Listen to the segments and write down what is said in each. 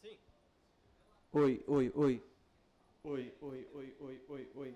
Sim. Oi, oi, oi. Oi, oi, oi, oi, oi, oi.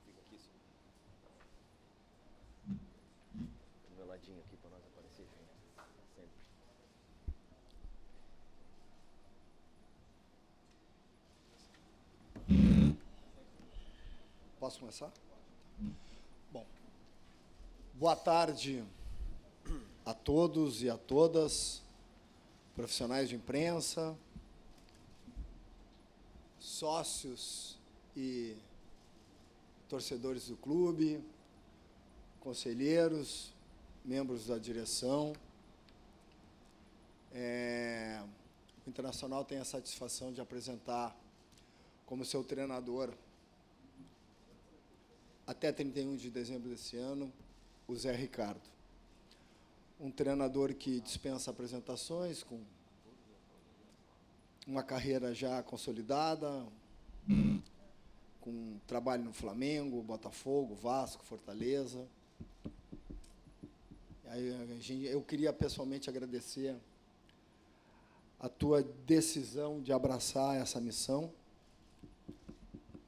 Fica aqui só. Do meu ladinho aqui pra nós aparecer junto. Sempre. Posso começar? Bom, boa tarde a todos e a todas, profissionais de imprensa, sócios e torcedores do clube, conselheiros, membros da direção. O Internacional tem a satisfação de apresentar como seu treinador, até 31 de dezembro desse ano, o Zé Ricardo. Um treinador que dispensa apresentações, com uma carreira já consolidada, com trabalho no Flamengo, Botafogo, Vasco, Fortaleza. Eu queria pessoalmente agradecer a tua decisão de abraçar essa missão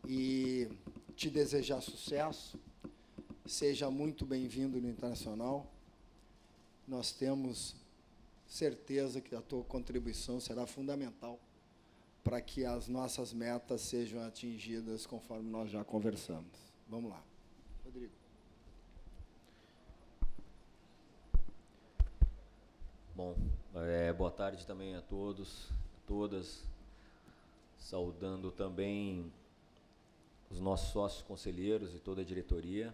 e te desejar sucesso. Seja muito bem-vindo no Internacional. Nós temos certeza que a tua contribuição será fundamental para que as nossas metas sejam atingidas conforme nós já conversamos. Vamos lá. Rodrigo. Bom, boa tarde também a todos, a todas. Saudando também os nossos sócios conselheiros e toda a diretoria.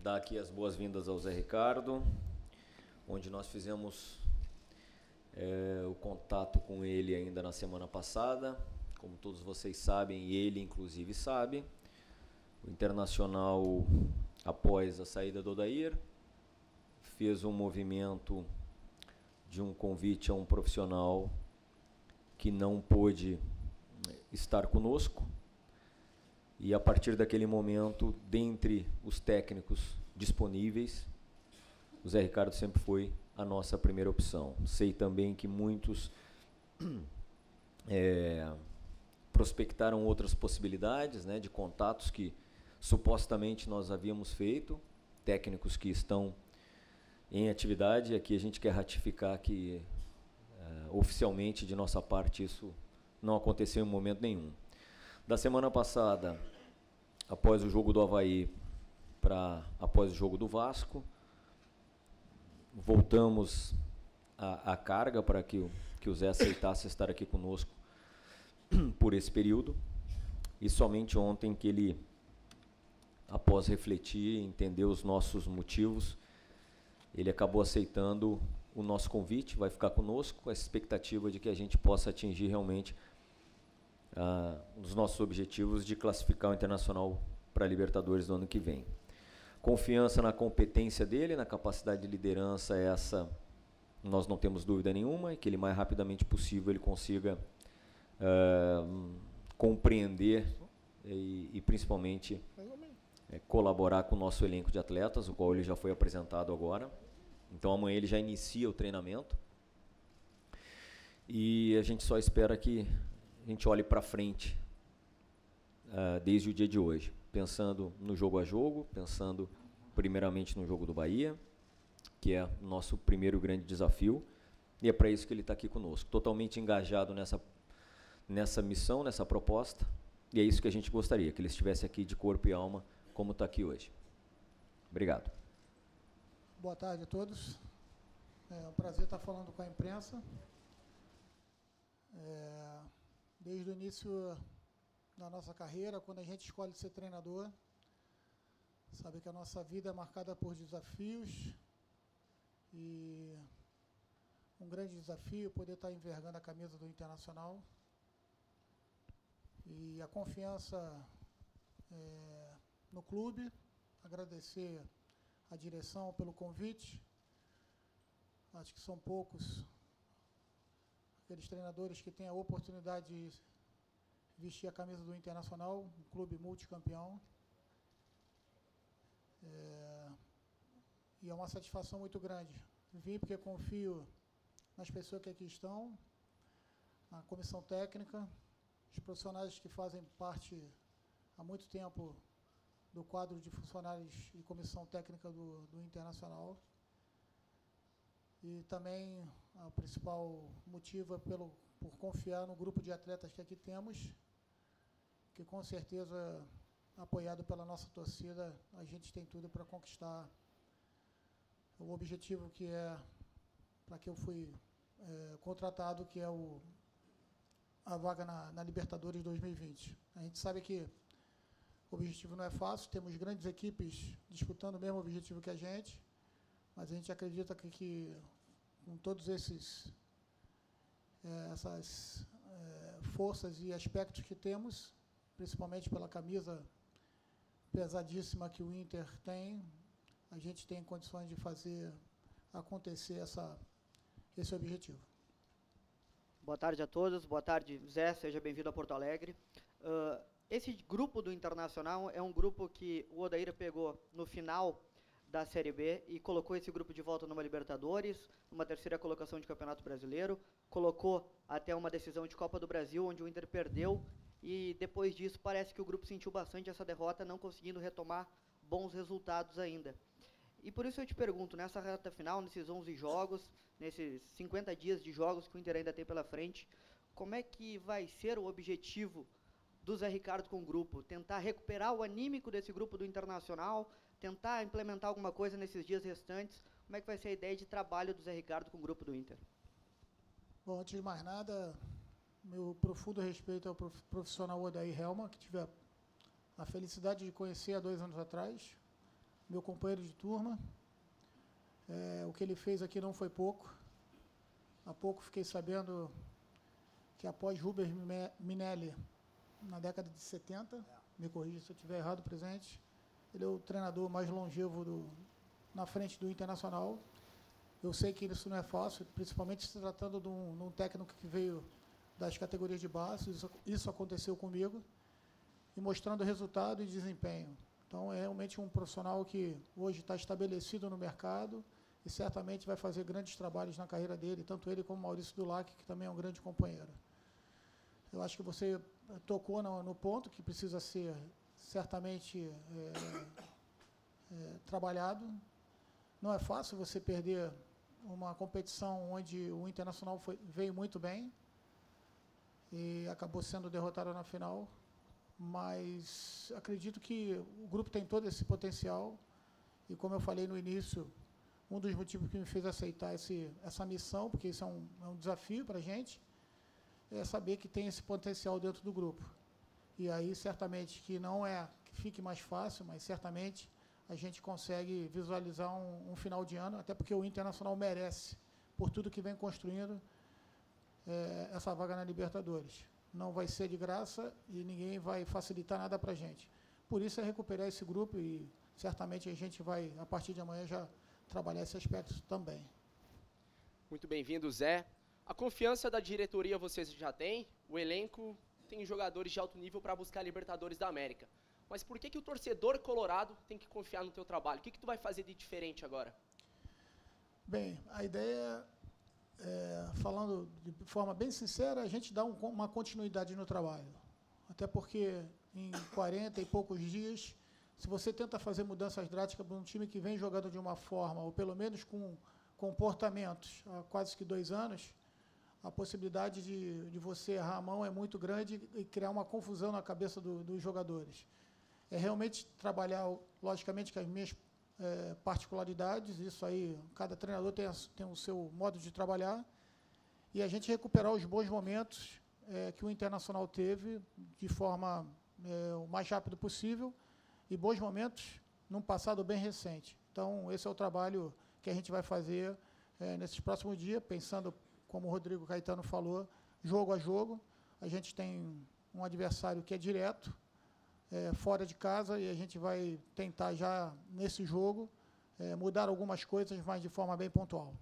Dar aqui as boas-vindas ao Zé Ricardo, onde nós fizemos o contato com ele ainda na semana passada. Como todos vocês sabem, e ele inclusive sabe, o Internacional, após a saída do Odair, fez um movimento de um convite a um profissional que não pôde estar conosco. E a partir daquele momento, dentre os técnicos disponíveis, o Zé Ricardo sempre foi a nossa primeira opção. Sei também que muitos prospectaram outras possibilidades, né, de contatos que supostamente nós havíamos feito, técnicos que estão em atividade. Aqui a gente quer ratificar que oficialmente de nossa parte isso não aconteceu em momento nenhum. Da semana passada, após o jogo do Avaí após o jogo do Vasco, voltamos à carga para que o Zé aceitasse estar aqui conosco por esse período. E somente ontem que ele, após refletir, entender os nossos motivos, ele acabou aceitando o nosso convite, vai ficar conosco com essa expectativa de que a gente possa atingir realmente os nossos objetivos de classificar o Internacional para a Libertadores do ano que vem. Confiança na competência dele, na capacidade de liderança, essa nós não temos dúvida nenhuma, e que ele mais rapidamente possível ele consiga compreender e principalmente colaborar com o nosso elenco de atletas, o qual ele já foi apresentado agora. Então amanhã ele já inicia o treinamento e a gente só espera que a gente olhe para frente desde o dia de hoje, pensando no jogo a jogo, pensando primeiramente no jogo do Bahia, que é o nosso primeiro grande desafio, e é para isso que ele está aqui conosco, totalmente engajado nessa missão, nessa proposta, e é isso que a gente gostaria, que ele estivesse aqui de corpo e alma, como está aqui hoje. Obrigado. Boa tarde a todos. É um prazer estar falando com a imprensa. Desde o início da nossa carreira, quando a gente escolhe ser treinador, sabe que a nossa vida é marcada por desafios e um grande desafio poder estar envergando a camisa do Internacional. E a confiança no clube, agradecer a direção pelo convite. Acho que são poucos aqueles treinadores que têm a oportunidade de vestir a camisa do Internacional, um clube multicampeão. E é uma satisfação muito grande. Vim porque confio nas pessoas que aqui estão, na comissão técnica, os profissionais que fazem parte há muito tempo do quadro de funcionários e comissão técnica do Internacional. E também o principal motivo é por confiar no grupo de atletas que aqui temos, que com certeza, apoiado pela nossa torcida, a gente tem tudo para conquistar o objetivo que é, para que eu fui contratado, que é a vaga na Libertadores 2020. A gente sabe que o objetivo não é fácil, temos grandes equipes disputando o mesmo objetivo que a gente, mas a gente acredita que com todos essas forças e aspectos que temos, principalmente pela camisa pesadíssima que o Inter tem, a gente tem condições de fazer acontecer esse objetivo. Boa tarde a todos, boa tarde, Zé, seja bem-vindo a Porto Alegre. Esse grupo do Internacional é um grupo que o Odair pegou no final da Série B e colocou esse grupo de volta numa Libertadores, numa terceira colocação de Campeonato Brasileiro, colocou até uma decisão de Copa do Brasil, onde o Inter perdeu, e depois disso parece que o grupo sentiu bastante essa derrota, não conseguindo retomar bons resultados ainda. E por isso eu te pergunto, nessa reta final, nesses 11 jogos, nesses 50 dias de jogos que o Inter ainda tem pela frente, como é que vai ser o objetivo do Zé Ricardo com o grupo? Tentar recuperar o anímico desse grupo do Internacional, tentar implementar alguma coisa nesses dias restantes? Como é que vai ser a ideia de trabalho do Zé Ricardo com o grupo do Inter? Bom, antes de mais nada, meu profundo respeito ao profissional Odair Hellmann, que tive a felicidade de conhecer há 2 anos atrás, meu companheiro de turma. O que ele fez aqui não foi pouco. Há pouco fiquei sabendo que após Rubens Minelli, na década de 70, me corrija se eu estiver errado, presente, ele é o treinador mais longevo na frente do Internacional. Eu sei que isso não é fácil, principalmente se tratando de um técnico que veio das categorias de base. Isso aconteceu comigo, e mostrando resultado e desempenho. Então, é realmente um profissional que hoje está estabelecido no mercado e certamente vai fazer grandes trabalhos na carreira dele, tanto ele como Maurício Dulac, que também é um grande companheiro. Eu acho que você tocou no ponto que precisa ser certamente trabalhado. Não é fácil você perder uma competição onde o Internacional veio muito bem e acabou sendo derrotado na final, mas acredito que o grupo tem todo esse potencial e, como eu falei no início, um dos motivos que me fez aceitar essa missão, porque isso é um desafio para a gente, é saber que tem esse potencial dentro do grupo. E aí, certamente, que não é que fique mais fácil, mas certamente a gente consegue visualizar um final de ano, até porque o Internacional merece, por tudo que vem construindo, essa vaga na Libertadores. Não vai ser de graça e ninguém vai facilitar nada para a gente. Por isso é recuperar esse grupo e certamente a gente vai, a partir de amanhã, já trabalhar esse aspecto também. Muito bem-vindo, Zé. A confiança da diretoria vocês já têm, o elenco tem jogadores de alto nível para buscar a Libertadores da América. Mas por que o torcedor colorado tem que confiar no teu trabalho? O que tu vai fazer de diferente agora? Bem, a ideia, falando de forma bem sincera, a gente dá uma continuidade no trabalho. Até porque em 40 e poucos dias, se você tenta fazer mudanças drásticas para um time que vem jogando de uma forma, ou pelo menos com comportamentos há quase que 2 anos, a possibilidade de você errar a mão é muito grande e criar uma confusão na cabeça dos jogadores. É realmente trabalhar, logicamente, que as minhas particularidades, isso aí, cada treinador tem o seu modo de trabalhar, e a gente recuperar os bons momentos que o Internacional teve de forma o mais rápido possível, e bons momentos num passado bem recente. Então, esse é o trabalho que a gente vai fazer nesses próximos dias, pensando, como o Rodrigo Caetano falou, jogo a jogo. A gente tem um adversário que é direto, fora de casa, e a gente vai tentar já, nesse jogo, mudar algumas coisas, mas de forma bem pontual.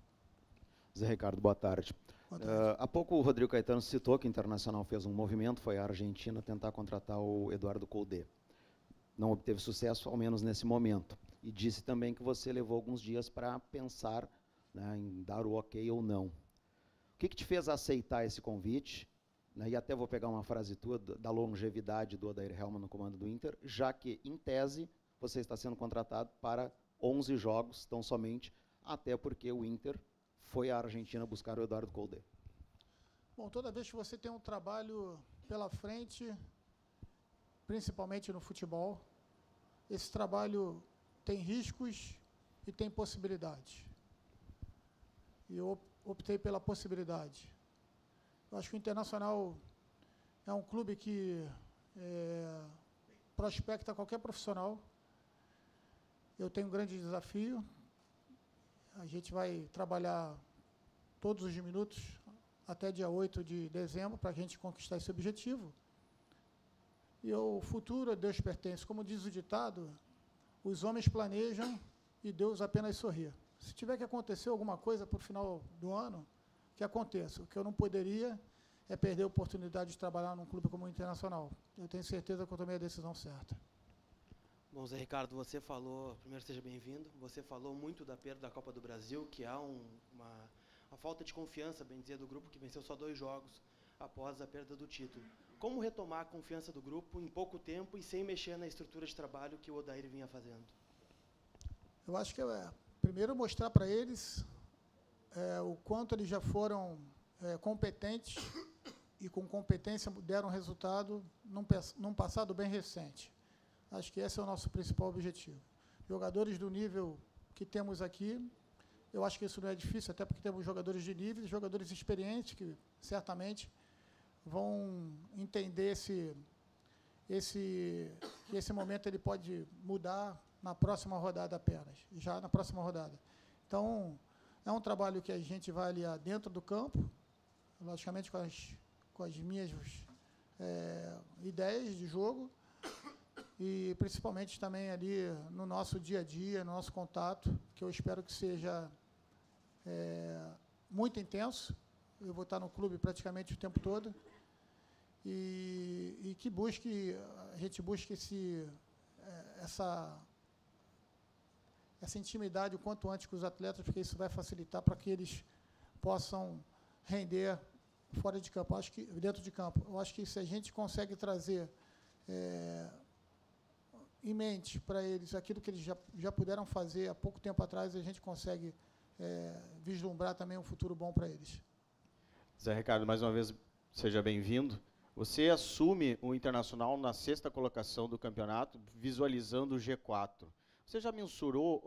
Zé Ricardo, boa tarde. Boa tarde. Há pouco o Rodrigo Caetano citou que o Internacional fez um movimento, foi a Argentina tentar contratar o Eduardo Coudet. Não obteve sucesso, ao menos nesse momento. E disse também que você levou alguns dias para pensar, né, em dar o ok ou não. O que te fez aceitar esse convite? E até vou pegar uma frase tua, da longevidade do Odair Hellmann no comando do Inter, já que, em tese, você está sendo contratado para 11 jogos, tão somente, até porque o Inter foi à Argentina buscar o Eduardo Coudet. Bom, toda vez que você tem um trabalho pela frente, principalmente no futebol, esse trabalho tem riscos e tem possibilidades. E eu optei pela possibilidade. Eu acho que o Internacional é um clube que prospecta qualquer profissional. Eu tenho um grande desafio. A gente vai trabalhar todos os minutos até dia 8 de dezembro para a gente conquistar esse objetivo. E o futuro a Deus pertence. Como diz o ditado, os homens planejam e Deus apenas sorri. Se tiver que acontecer alguma coisa para o final do ano, que aconteça. O que eu não poderia é perder a oportunidade de trabalhar num clube como o Internacional. Eu tenho certeza que eu tomei a decisão certa. Bom, Zé Ricardo, você falou, primeiro seja bem-vindo, você falou muito da perda da Copa do Brasil, que há uma falta de confiança, bem dizer, do grupo, que venceu só 2 jogos após a perda do título. Como retomar a confiança do grupo em pouco tempo e sem mexer na estrutura de trabalho que o Odair vinha fazendo? Eu acho que primeiro mostrar para eles o quanto eles já foram competentes e com competência deram resultado num passado bem recente. Acho que esse é o nosso principal objetivo. Jogadores do nível que temos aqui, eu acho que isso não é difícil, até porque temos jogadores de nível, jogadores experientes que certamente vão entender que esse momento ele pode mudar na próxima rodada apenas, já na próxima rodada. Então, é um trabalho que a gente vai aliar dentro do campo, logicamente com as minhas ideias de jogo, e principalmente também ali no nosso dia a dia, no nosso contato, que eu espero que seja muito intenso. Eu vou estar no clube praticamente o tempo todo, e que a gente busque essa intimidade o quanto antes com os atletas, porque isso vai facilitar para que eles possam render fora de campo, acho que dentro de campo. Eu acho que se a gente consegue trazer em mente para eles aquilo que eles já puderam fazer há pouco tempo atrás, a gente consegue vislumbrar também um futuro bom para eles. Zé Ricardo, mais uma vez, seja bem-vindo. Você assume o Internacional na 6ª colocação do campeonato, visualizando o G4. Você já mensurou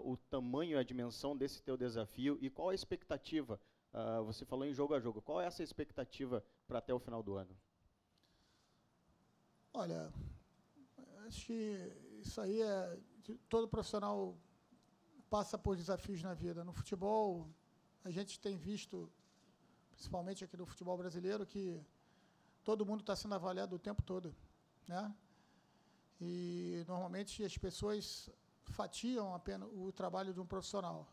o tamanho e a dimensão desse teu desafio e qual a expectativa? Você falou em jogo a jogo. Qual é essa expectativa para até o final do ano? Olha, acho que isso aí todo profissional passa por desafios na vida. No futebol, a gente tem visto, principalmente aqui no futebol brasileiro, que todo mundo está sendo avaliado o tempo todo, né? E normalmente as pessoas fatiam apenas o trabalho de um profissional,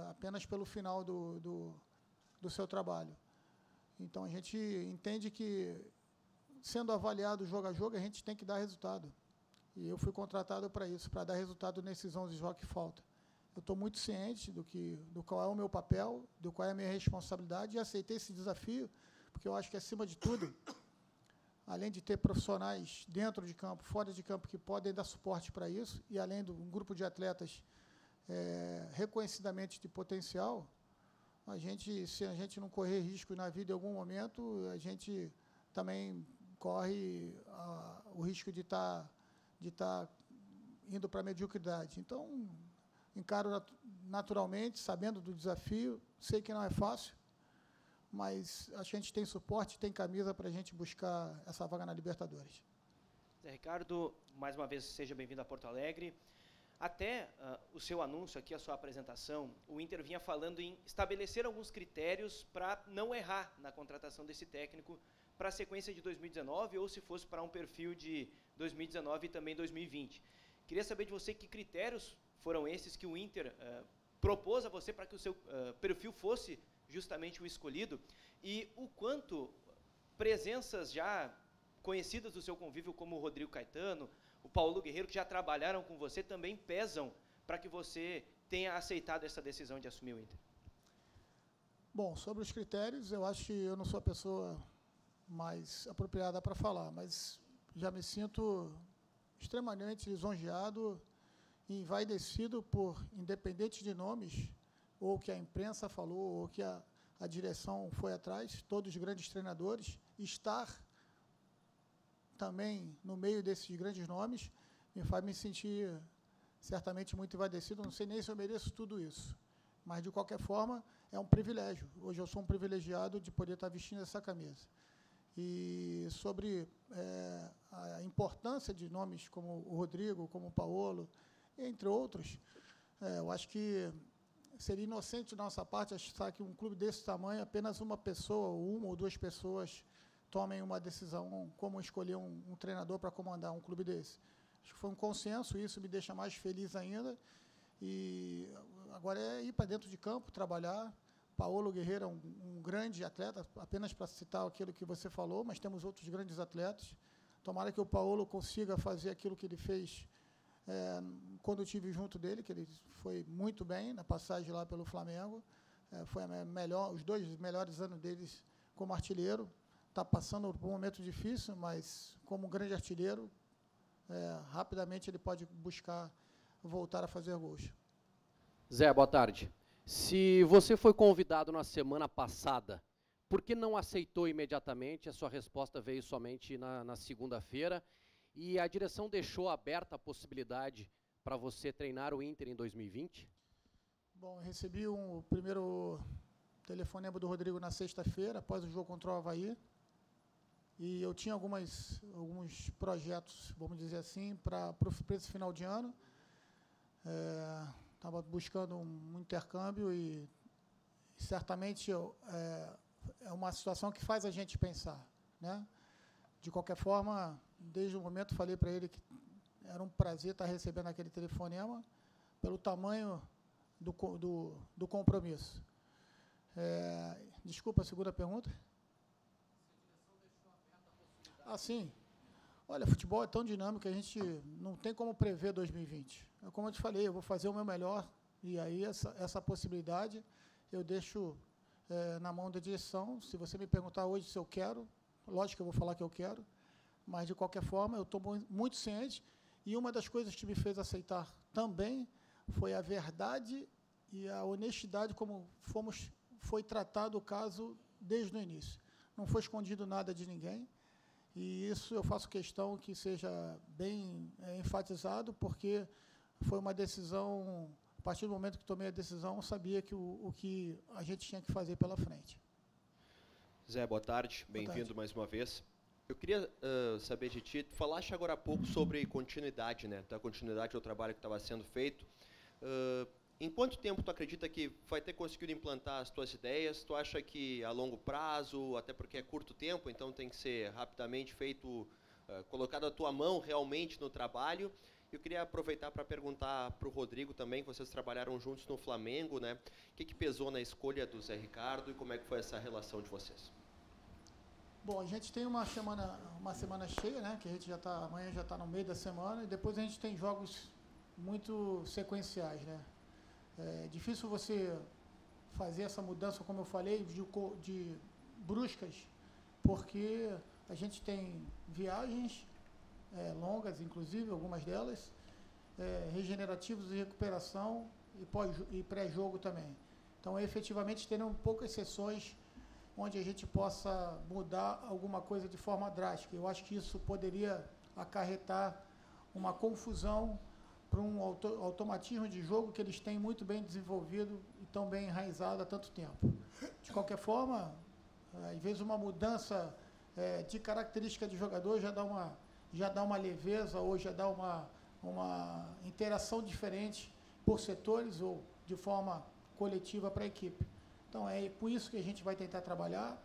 apenas pelo final do seu trabalho. Então a gente entende que, sendo avaliado jogo a jogo, a gente tem que dar resultado. E eu fui contratado para isso, para dar resultado nesses 11 jogos que faltam. Eu estou muito ciente do qual é o meu papel, do qual é a minha responsabilidade, e aceitei esse desafio, porque eu acho que, acima de tudo, além de ter profissionais dentro de campo, fora de campo, que podem dar suporte para isso, e além de um grupo de atletas reconhecidamente de potencial, se a gente não correr risco na vida em algum momento, a gente também corre o risco de estar indo para a mediocridade. Então, encaro naturalmente, sabendo do desafio, sei que não é fácil, mas a gente tem suporte, tem camisa para a gente buscar essa vaga na Libertadores. Zé Ricardo, mais uma vez, seja bem-vindo a Porto Alegre. Até o seu anúncio aqui, a sua apresentação, o Inter vinha falando em estabelecer alguns critérios para não errar na contratação desse técnico para a sequência de 2019 ou se fosse para um perfil de 2019 e também 2020. Queria saber de você que critérios foram esses que o Inter propôs a você para que o seu perfil fosse justamente o escolhido e o quanto presenças já conhecidas do seu convívio como o Rodrigo Caetano, o Paulo Guerreiro, que já trabalharam com você, também pesam para que você tenha aceitado essa decisão de assumir o Inter? Bom, sobre os critérios, eu acho que eu não sou a pessoa mais apropriada para falar, mas já me sinto extremamente lisonjeado e envaidecido por, independente de nomes, ou que a imprensa falou, ou que a direção foi atrás, todos os grandes treinadores, estar também no meio desses grandes nomes, me faz me sentir certamente muito envaidecido, não sei nem se eu mereço tudo isso, mas de qualquer forma é um privilégio, hoje eu sou um privilegiado de poder estar vestindo essa camisa. E sobre a importância de nomes como o Rodrigo, como o Paulo, entre outros, eu acho que seria inocente da nossa parte achar que um clube desse tamanho, apenas uma pessoa, ou uma ou duas pessoas, tomem uma decisão como escolher um treinador para comandar um clube desse. Acho que foi um consenso, isso me deixa mais feliz ainda. E agora é ir para dentro de campo, trabalhar. Paulo Guerreiro é um grande atleta, apenas para citar aquilo que você falou, mas temos outros grandes atletas. Tomara que o Paulo consiga fazer aquilo que ele fez quando eu estive junto dele, que ele foi muito bem na passagem lá pelo Flamengo. Foi os 2 melhores anos deles como artilheiro. Está passando por um momento difícil, mas como um grande artilheiro, rapidamente ele pode buscar voltar a fazer gols. Zé, boa tarde. Se você foi convidado na semana passada, por que não aceitou imediatamente? A sua resposta veio somente na segunda-feira. E a direção deixou aberta a possibilidade para você treinar o Inter em 2020? Bom, eu recebi o primeiro telefonema do Rodrigo na sexta-feira, após o jogo contra o Avaí. E eu tinha alguns projetos, vamos dizer assim, para esse final de ano. Estava buscando um intercâmbio e certamente é uma situação que faz a gente pensar, né? De qualquer forma, desde o momento falei para ele que era um prazer estar recebendo aquele telefonema pelo tamanho do compromisso. Desculpa, a segunda pergunta. Sim. Olha, futebol é tão dinâmico que a gente não tem como prever 2020. Como eu te falei, eu vou fazer o meu melhor e aí essa possibilidade eu deixo na mão da direção. Se você me perguntar hoje se eu quero, lógico que eu vou falar que eu quero, mas de qualquer forma eu estou muito ciente e uma das coisas que me fez aceitar também foi a verdade e a honestidade como foi tratado o caso desde o início. Não foi escondido nada de ninguém. E isso eu faço questão que seja bem enfatizado, porque foi uma decisão, a partir do momento que tomei a decisão, eu sabia que o que a gente tinha que fazer pela frente. Zé, boa tarde, bem-vindo mais uma vez. Eu queria saber de ti, tu falaste agora há pouco sobre continuidade, né? Da continuidade ao trabalho que estava sendo feito. Em quanto tempo tu acredita que vai ter conseguido implantar as tuas ideias? Tu acha que a longo prazo, até porque é curto tempo, então tem que ser rapidamente feito, colocado a tua mão realmente no trabalho? Eu queria aproveitar para perguntar para o Rodrigo também, que vocês trabalharam juntos no Flamengo, né? O que pesou na escolha do Zé Ricardo e como é que foi essa relação de vocês? Bom, a gente tem uma semana cheia, né? Que a gente amanhã já está no meio da semana, e depois a gente tem jogos muito sequenciais, né? É difícil você fazer essa mudança, como eu falei, de bruscas, porque a gente tem viagens longas, inclusive, algumas delas, regenerativos de recuperação e pré-jogo também. Então, efetivamente, terão poucas sessões onde a gente possa mudar alguma coisa de forma drástica. Eu acho que isso poderia acarretar uma confusão para um automatismo de jogo que eles têm muito bem desenvolvido e tão bem enraizado há tanto tempo. De qualquer forma, às vezes uma mudança de característica de jogador já dá uma leveza ou já dá uma interação diferente por setores ou de forma coletiva para a equipe. Então, é com isso que a gente vai tentar trabalhar,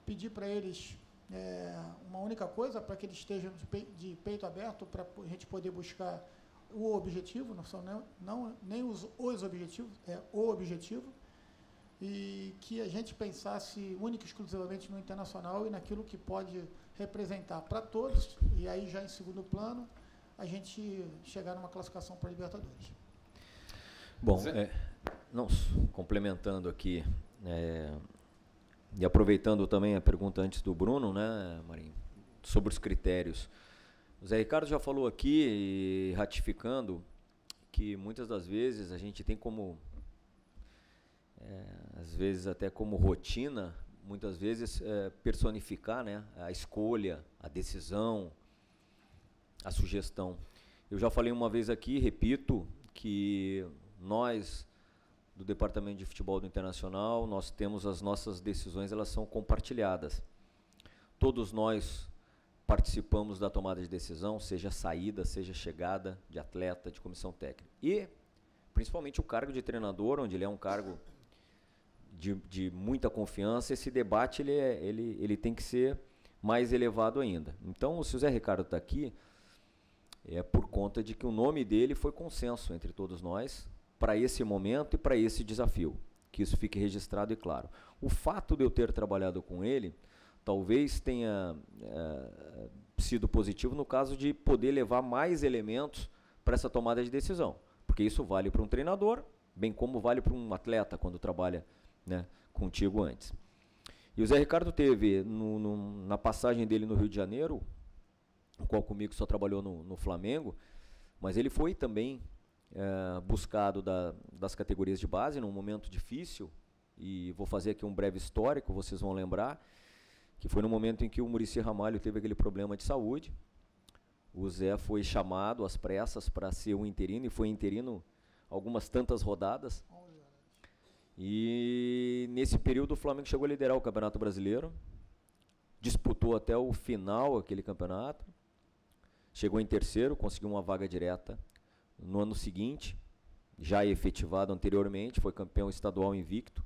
pedir para eles uma única coisa, para que eles estejam de peito aberto, para a gente poder buscar o objetivo, não são nem os objetivos, é o objetivo, e que a gente pensasse única e exclusivamente no Internacional e naquilo que pode representar para todos, e aí já em segundo plano, a gente chegar numa classificação para a Libertadores. Bom, complementando aqui, e aproveitando também a pergunta antes do Bruno, né, Marinho, sobre os critérios. O Zé Ricardo já falou aqui, e ratificando, que muitas das vezes a gente tem como, às vezes até como rotina, muitas vezes personificar, né, a escolha, a decisão, a sugestão. Eu já falei uma vez aqui, repito, que nós, do Departamento de Futebol do Internacional, nós temos as nossas decisões, elas são compartilhadas. Todos nós participamos da tomada de decisão, seja saída, seja chegada de atleta, de comissão técnica. E, principalmente, o cargo de treinador, onde ele é um cargo de muita confiança, esse debate ele tem que ser mais elevado ainda. Então, se o Zé Ricardo está aqui, é por conta de que o nome dele foi consenso entre todos nós, para esse momento e para esse desafio, que isso fique registrado e claro. O fato de eu ter trabalhado com ele, talvez tenha sido positivo no caso de poder levar mais elementos para essa tomada de decisão, porque isso vale para um treinador, bem como vale para um atleta quando trabalha, né, contigo antes. E o Zé Ricardo teve, na passagem dele no Rio de Janeiro, o qual comigo só trabalhou no Flamengo, mas ele foi também buscado das categorias de base num momento difícil, e vou fazer aqui um breve histórico, vocês vão lembrar, que foi no momento em que o Muricy Ramalho teve aquele problema de saúde. O Zé foi chamado às pressas para ser um interino, e foi interino algumas tantas rodadas. E nesse período o Flamengo chegou a liderar o Campeonato Brasileiro, disputou até o final aquele campeonato, chegou em terceiro, conseguiu uma vaga direta no ano seguinte, já efetivado anteriormente, foi campeão estadual invicto,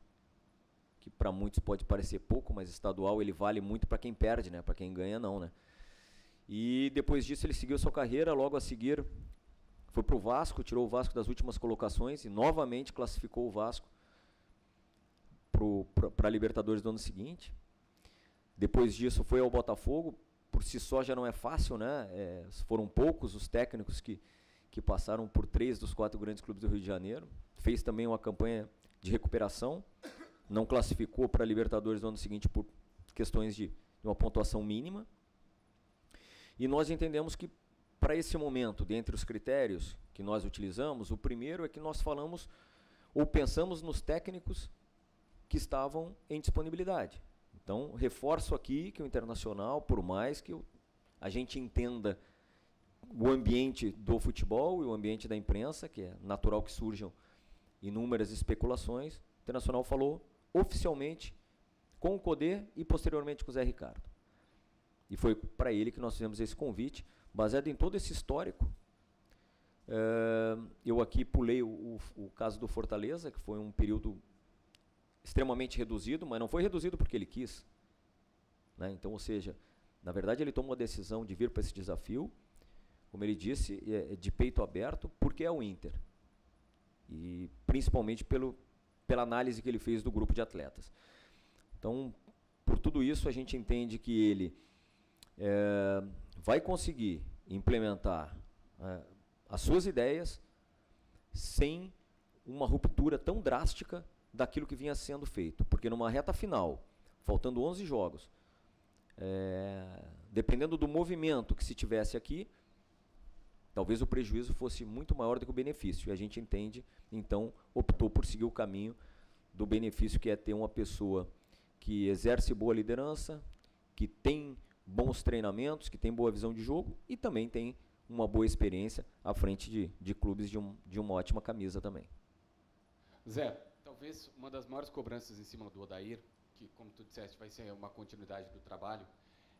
que para muitos pode parecer pouco, mas estadual ele vale muito para quem perde, né? Para quem ganha não, né? E depois disso ele seguiu sua carreira, logo a seguir foi para o Vasco, tirou o Vasco das últimas colocações e novamente classificou o Vasco para a Libertadores do ano seguinte. Depois disso foi ao Botafogo, por si só já não é fácil, né? Foram poucos os técnicos que passaram por 3 dos 4 grandes clubes do Rio de Janeiro. Fez também uma campanha de recuperação, não classificou para a Libertadores do ano seguinte por questões de uma pontuação mínima. E nós entendemos que, para esse momento, dentre os critérios que nós utilizamos, o primeiro é que nós falamos ou pensamos nos técnicos que estavam em disponibilidade. Então, reforço aqui que o Internacional, por mais que a gente entenda o ambiente do futebol e o ambiente da imprensa, que é natural que surjam inúmeras especulações, o Internacional falou oficialmente com o Codê e posteriormente com o Zé Ricardo. E foi para ele que nós fizemos esse convite, baseado em todo esse histórico. Eu aqui pulei o caso do Fortaleza, que foi um período extremamente reduzido, mas não foi reduzido porque ele quis, né? Então, ou seja, na verdade ele tomou a decisão de vir para esse desafio, como ele disse, de peito aberto, porque é o Inter. E principalmente pela análise que ele fez do grupo de atletas. Então, por tudo isso, a gente entende que ele vai conseguir implementar as suas ideias sem uma ruptura tão drástica daquilo que vinha sendo feito. Porque numa reta final, faltando 11 jogos, dependendo do movimento que se tivesse aqui, talvez o prejuízo fosse muito maior do que o benefício. E a gente entende, então, optou por seguir o caminho do benefício, que é ter uma pessoa que exerce boa liderança, que tem bons treinamentos, que tem boa visão de jogo e também tem uma boa experiência à frente de clubes de uma ótima camisa também. Zé, talvez uma das maiores cobranças em cima do Odair, que, como tu disseste, vai ser uma continuidade do trabalho,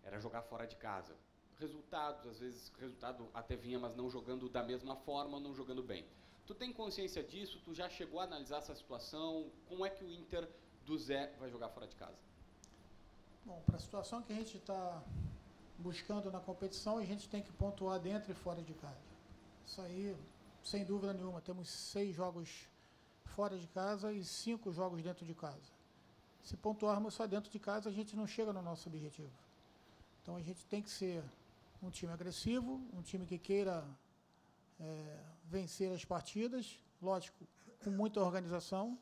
era jogar fora de casa. Resultados, às vezes, resultado até vinha, mas não jogando da mesma forma, não jogando bem. Tu tem consciência disso? Tu já chegou a analisar essa situação? Como é que o Inter do Zé vai jogar fora de casa? Bom, para a situação que a gente está buscando na competição, a gente tem que pontuar dentro e fora de casa. Isso aí, sem dúvida nenhuma. Temos 6 jogos fora de casa e 5 jogos dentro de casa. Se pontuarmos só dentro de casa, a gente não chega no nosso objetivo. Então, a gente tem que ser um time agressivo, um time que queira vencer as partidas, lógico, com muita organização.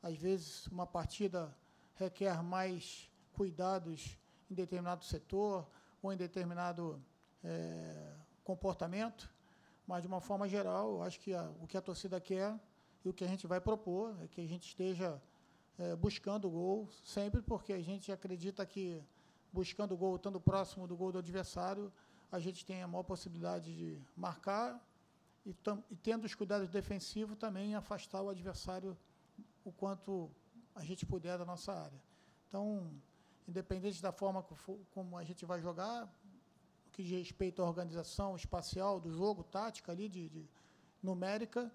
Às vezes, uma partida requer mais cuidados em determinado setor ou em determinado comportamento, mas, de uma forma geral, eu acho que o que a torcida quer e o que a gente vai propor é que a gente esteja buscando o gol sempre, porque a gente acredita que, buscando o gol, estando próximo do gol do adversário, a gente tem a maior possibilidade de marcar e tendo os cuidados defensivos, também afastar o adversário o quanto a gente puder da nossa área. Então, independente da forma como a gente vai jogar, no que diz respeito à organização espacial do jogo, tática ali, numérica,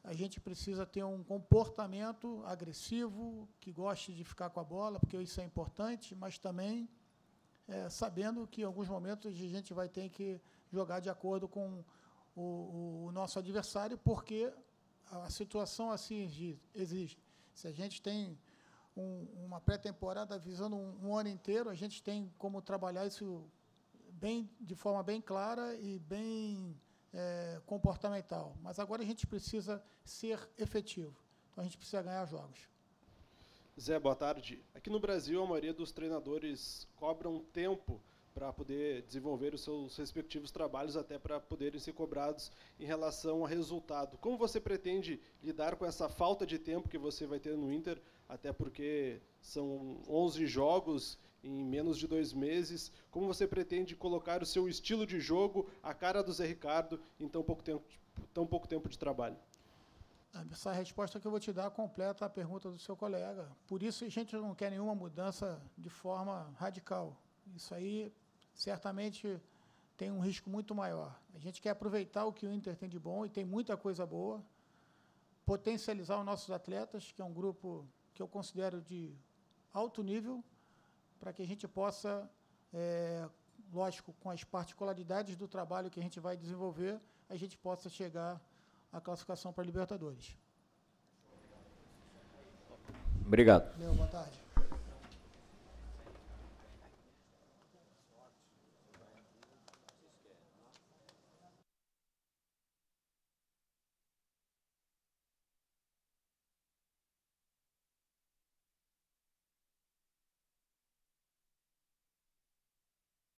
a gente precisa ter um comportamento agressivo, que goste de ficar com a bola, porque isso é importante, mas também sabendo que em alguns momentos a gente vai ter que jogar de acordo com o nosso adversário, porque a situação assim exige. Se a gente tem uma pré-temporada visando um ano inteiro, a gente tem como trabalhar isso de forma bem clara e bem comportamental. Mas agora a gente precisa ser efetivo. Então, a gente precisa ganhar jogos. Zé, boa tarde. Aqui no Brasil, a maioria dos treinadores cobram tempo para poder desenvolver os seus respectivos trabalhos, até para poderem ser cobrados em relação ao resultado. Como você pretende lidar com essa falta de tempo que você vai ter no Inter, até porque são 11 jogos em menos de 2 meses? Como você pretende colocar o seu estilo de jogo, a cara do Zé Ricardo, em tão pouco tempo de trabalho? Essa resposta que eu vou te dar completa a pergunta do seu colega. Por isso, a gente não quer nenhuma mudança de forma radical. Isso aí, certamente, tem um risco muito maior. A gente quer aproveitar o que o Inter tem de bom, e tem muita coisa boa, potencializar os nossos atletas, que é um grupo que eu considero de alto nível, para que a gente possa, lógico, com as particularidades do trabalho que a gente vai desenvolver, a gente possa chegar à classificação para a Libertadores. Obrigado. Boa tarde.